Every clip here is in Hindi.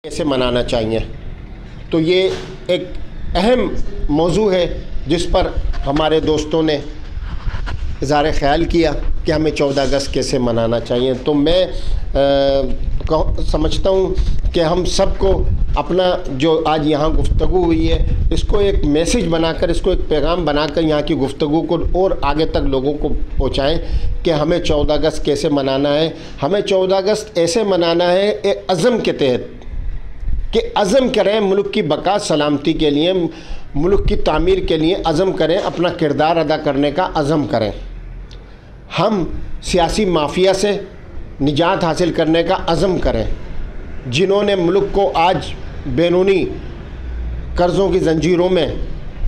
कैसे मनाना चाहिए। तो ये एक अहम मौजू है जिस पर हमारे दोस्तों ने इज़हार ख़याल किया कि हमें 14 अगस्त कैसे मनाना चाहिए। तो मैं समझता हूँ कि हम सबको अपना जो आज यहाँ गुफ्तगू हुई है इसको एक मैसेज बनाकर, इसको एक पैगाम बनाकर यहाँ की गुफ्तगू को और आगे तक लोगों को पहुँचाएँ कि हमें 14 अगस्त कैसे मनाना है। हमें 14 अगस्त ऐसे मनाना है एक अज़म के तहत कि अज़म करें मुल्क की बका सलामती के लिए, मुल्क की तामीर के लिए अज़म करें, अपना किरदार अदा करने का अज़म करें। हम सियासी माफिया से निजात हासिल करने का अज़म करें। जिन्होंने मुल्क को आज बैरूनी कर्ज़ों की ज़ंजीरों में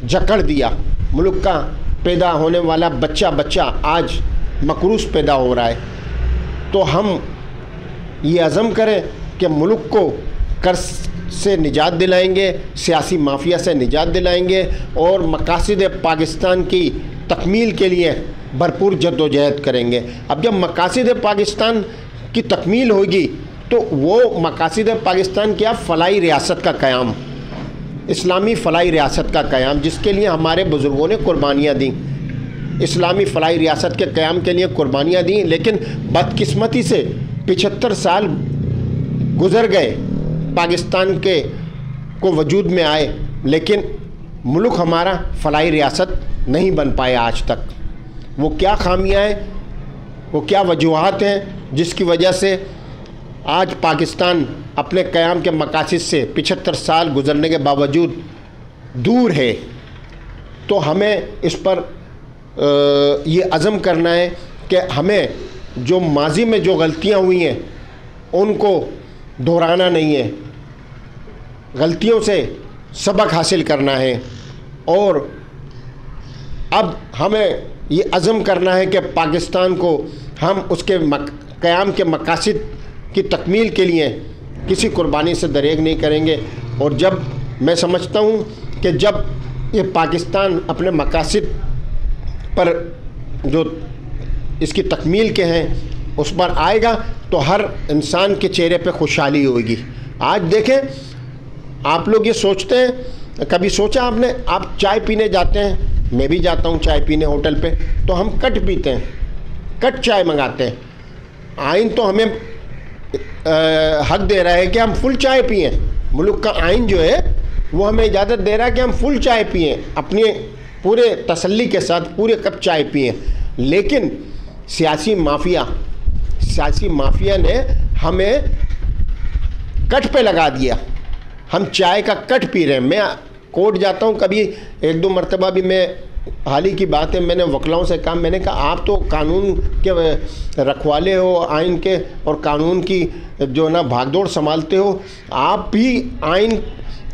जकड़ दिया, मुल्क का पैदा होने वाला बच्चा आज मकरूस पैदा हो रहा है। तो हम ये अज़म करें कि मुल्क को कर्ज से निजात दिलाएंगे, सियासी माफिया से निजात दिलाएंगे और मकासद पाकिस्तान की तकमील के लिए भरपूर जद्दोजहद करेंगे। अब जब मकासद पाकिस्तान की तकमील होगी तो वो मकासद पाकिस्तान क्या, फ़लाई रियासत का क़याम, इस्लामी फ़लाई रियासत का क़याम, जिसके लिए हमारे बुज़ुर्गों ने कुर्बानियाँ दी, इस्लामी फ़लाई रियासत के क़याम के लिए कुर्बानियाँ दी। लेकिन बदकिस्मती से 75 साल गुज़र गए पाकिस्तान के को वजूद में आए, लेकिन मुल्क हमारा फ़लाई रियासत नहीं बन पाया आज तक। वो क्या खामियाँ हैं, वो क्या वजूहात हैं जिसकी वजह से आज पाकिस्तान अपने क़याम के मकासद से 75 साल गुज़रने के बावजूद दूर है। तो हमें इस पर ये अज़म करना है कि हमें जो माजी में जो गलतियाँ हुई हैं उनको दोहराना नहीं है, गलतियों से सबक हासिल करना है। और अब हमें ये अज़म करना है कि पाकिस्तान को हम उसके क़याम के मकासद की तकमील के लिए किसी कुर्बानी से दरेग नहीं करेंगे। और जब मैं समझता हूँ कि जब ये पाकिस्तान अपने मकासद पर जो इसकी तकमील के हैं उस पर आएगा तो हर इंसान के चेहरे पे खुशहाली होगी। आज देखें, आप लोग ये सोचते हैं, कभी सोचा आपने, आप चाय पीने जाते हैं, मैं भी जाता हूँ चाय पीने होटल पे, तो हम कट पीते हैं, कट चाय मंगाते हैं। आइन तो हमें हक दे रहा है कि हम फुल चाय पिएं। मुल्क का आइन जो है वो हमें इजाज़त दे रहा है कि हम फुल चाय पिएं, अपने पूरे तसल्ली के साथ पूरे कप चाय पिएं। लेकिन सियासी माफिया ने हमें कट पे लगा दिया, हम चाय का कट पी रहे हैं। मैं कोर्ट जाता हूँ, कभी 1-2 मरतबा भी, मैं हाल ही की बात है, मैंने वकलाओं से कहा, मैंने कहा आप तो कानून के रखवाले हो, आइन के और कानून की जो ना भागदौड़ संभालते हो, आप भी आइन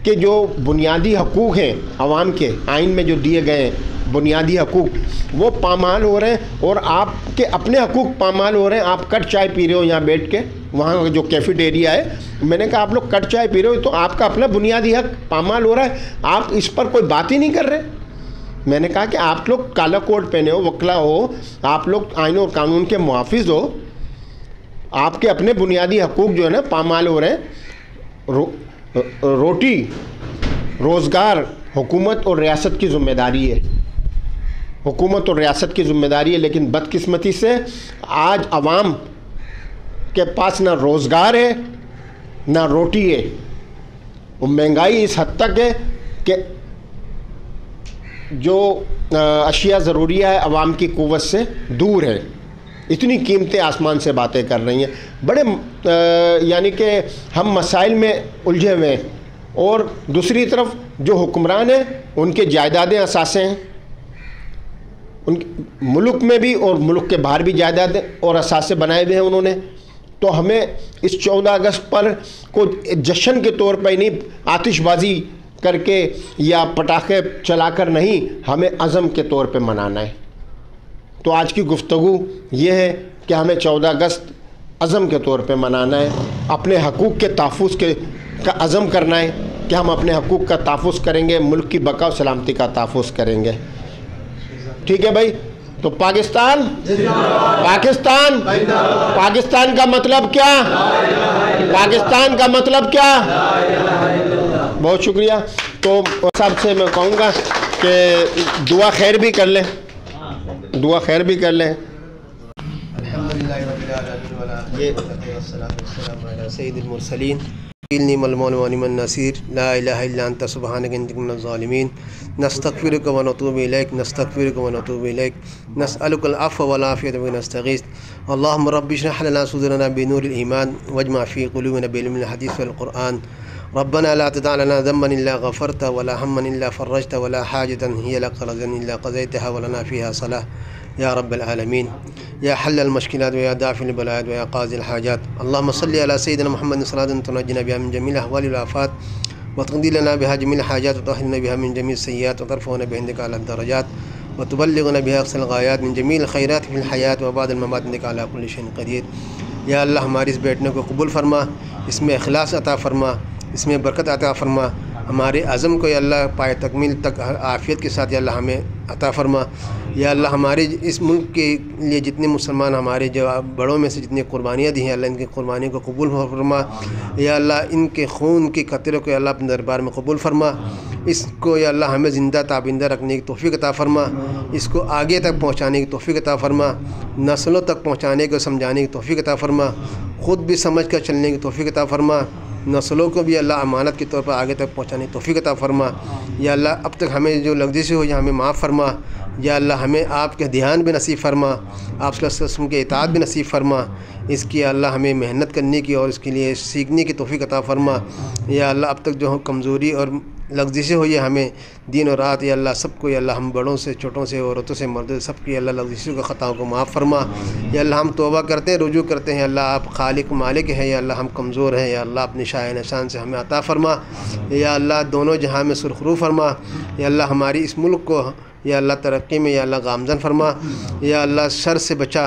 के जो बुनियादी हकूक़ हैं आवाम के, आइन में जो दिए गए हैं बुनियादी हकूक़, वो पामाल हो रहे हैं और आपके अपने हकूक़ पामाल हो रहे हैं। आप कट चाय पी रहे हो यहाँ बैठ के, वहाँ जो कैफेटेरिया है, मैंने कहा आप लोग कट चाय पी रहे हो तो आपका अपना बुनियादी हक पामाल हो रहा है, आप इस पर कोई बात ही नहीं कर रहे। मैंने कहा कि आप लोग काला कोट पहने हो, वकला हो, आप लोग आइन और कानून के मुहाफिज हो, आपके अपने बुनियादी हकूक़ जो है ना पामाल हो रहे हैं। रोटी रोज़गार हुकूमत और रियासत की ज़िम्मेदारी है, हुकूमत और रियासत की ज़िम्मेदारी है। लेकिन बदकिस्मती से आज अवाम के पास ना रोज़गार है ना रोटी है। वो महंगाई इस हद तक है कि जो अशिया ज़रूरिया है अवाम की क़ुव्वत से दूर है। इतनी कीमतें आसमान से बातें कर रही हैं, बड़े यानी कि हम मसाइल में उलझे हुए हैं। और दूसरी तरफ जो हुक्मरान हैं उनके जायदादें असासे हैं, उन मुल्क में भी और मुल्क के बाहर भी जायदादें और असासे बनाए हुए हैं उन्होंने। तो हमें इस 14 अगस्त पर को जश्न के तौर पर ही नहीं, आतिशबाजी करके या पटाखे चलाकर नहीं, हमें अज़म के तौर पे मनाना है। तो आज की गुफ्तगू ये है कि हमें 14 अगस्त अज़म के तौर पे मनाना है, अपने हकूक़ के तहफ़्फ़ुज़ का अज़म करना है कि हम अपने हकूक़ का तहफ़्फ़ुज़ करेंगे, मुल्क की बका और सलामती का तहफ़्फ़ुज़ करेंगे। ठीक है भाई। तो पाकिस्तान पाकिस्तान पाकिस्तान का मतलब क्या? पाकिस्तान का मतलब क्या? बहुत शुक्रिया। तो साहब से मैं कहूँगा कि दुआ खैर भी कर लें, दुआ खैर भी कर लें। नसीर ला इलाहा इल्ला अंता सुब्हानक इन्नी कुन्ना ज़ालिमीन नस्तग़फिरुका व नतूबु इलैक नस्तग़फिरुका व नतूबु इलैक नसअलुकल अफ़्व वल आफ़ियत व नस्तगीस अल्लाहुम्मा रब्बि इश्रह लना सुदूरना बिनूरिल ईमान वजमा फ़ी क़ुलूबिना बिइल्मिल हदीस वल क़ुरआन रब्बना ला तदअ लना ज़म्बन इल्ला गफ़रता वला हम्मन इल्ला फ़र्रजता वला हाजतन हिय लक रज़न इल्ला क़ज़ैतहा व लना फ़ीहा सलाह या रब्बल आलमीन या हल्लल मुश्किलात व या दाफ़िल बलायात व या क़ाज़िल हाजात अल्लाहुम्मा सल्लि अला सय्यिदिना मुहम्मद सलातन तुनज्जिना बिहा मिन जमील अहवालिल वल आफ़ात व तक़दी लना बिहा जमील हाजात व तुतहिरना बिहा मिन जमील सय्यिआत व तरफ़उना बिहा अला दरजात व तुबल्लिगुना बिहा अक़सल ग़ायात मिन जमील ख़ैरात फ़िल हयात व बादल ममात इन्नका अला कुल्लि शैइन क़दीर। या अल्लाह हमारी इस बैठने को कबूल फरमा, इसमें इख़लास अता फरमा, इसमें बरकत अता फरमा, हमारे अज़म को या अल्लाह पाए तकमील तक आफ़ियत के साथ या अल्लाह हमें अता फरमा। या अल्लाह हमारे इस मुल्क के लिए जितने मुसलमान हमारे जो बड़ों में से जितनी कुर्बानियाँ दी हैं अल्लाह इनकी कुर्बानी को कबूल फरमा। या अल्लाह इनके खून के कतरे को या अल्लाह अपने दरबार में कबूल फरमा। इसको या अल्लाह हमें ज़िंदा ताबिंदा रखने की तौफ़ीक़ अता फरमा, इसको आगे तक पहुँचाने की तौफ़ीक़ अता फरमा, नस्लों तक पहुँचाने को समझाने की तौफ़ीक़ अता फरमा, ख़ुद भी समझ कर चलने की तौफ़ीक़ अता फरमा, नस्लों को भी अल्लाह अमानत के तौर पर आगे तक पहुँचाने की तौफ़ीक़ अता फरमा। या अल्लाह अब तक हमें जो लग़ज़िशें हुई हमें माफ़ फरमा। या अल्लाह हमें आपके ध्यान भी नसीब फरमा, आप सल्लल्लाहु अलैहि वसल्लम के इताअत भी नसीब फरमा। इसकी अल्लाह हमें मेहनत करने की और इसके लिए सीखने की तौफ़ीक़ अता फरमा। या अल्लाह अब तक जो कमज़ोरी और लग़ज़िशें हुई है हमें दिन और रात, या अल्लाह सबको या अल्लाह हम बड़ों से छोटों से औरतों से मर्दों से सबकी अल्लाह लग़ज़िशों की ख़ताओं को माफ़ फरमा। या अल्लाह हम तौबा करते हैं, रुजू करते हैं, अल्लाह आप खालिक मालिक हैं, या अल्लाह हम कमज़ोर हैं, या अल्लाह अपनी शाह निशान से हमें अता फरमा। या अल्लाह दोनों जहां में सुरखरू फरमा। या अल्लाह हमारी इस मुल्क को या अल्लाह तरक्की में या अल्लाह गामज़न फरमा। या अल्लाह शर से बचा,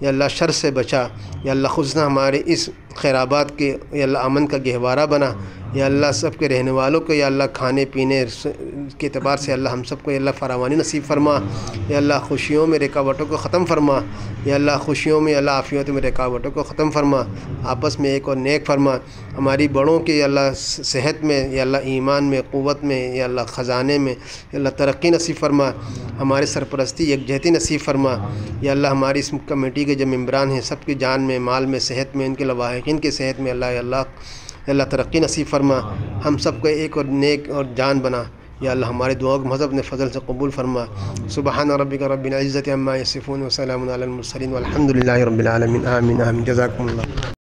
या अल्लाह शर से बचा। या अल्लाह खुशना हमारे इस खैराबाद के या अल्लाह अमन का गहवारा बना। या अल्लाह सब के रहने वालों को या अल्लाह खाने पीने के अतबार से अल्लाह हम सबको या अल्लाह फरावानी नसीब फरमा। या अल्लाह खुशियों में रुकावटों को ख़त्म फरमा। या अल्लाह खुशियों में अल्लाह आफ़ियत में रुकावटों को ख़त्म फरमा, आपस में एक और नेक फरमा। हमारी बड़ों के या अल्लाह सेहत में, या अल्लाह ईमान में, क़ुव्वत में, या अल्लाह ख़जाने में या अल्लाह तरक्की नसीब फरमा। हमारे सरपरस्ती यकजहती नसीब फरमा। या अल्लाह हमारी इस कमेटी के जो मेम्बरान हैं सबकी जान में, माल में, सेहत में, इनके लवाहिकीन की सेहत में अल्लाह तरक्की नसीब फरमा। हम सबको एक और नेक और जान बना। या अल्लाह हमारे दुआओं को मज़हब ने फ़ज़ल से कबूल फरमा। सुबहान रब्बिका रब्बिल इज़्ज़ति अम्मा यसिफ़ून व सलामुन अलल मुरसलीन वल्हम्दुलिल्लाहि रब्बिल आलमीन। आमीन आमीन। जज़ाकुमुल्लाह।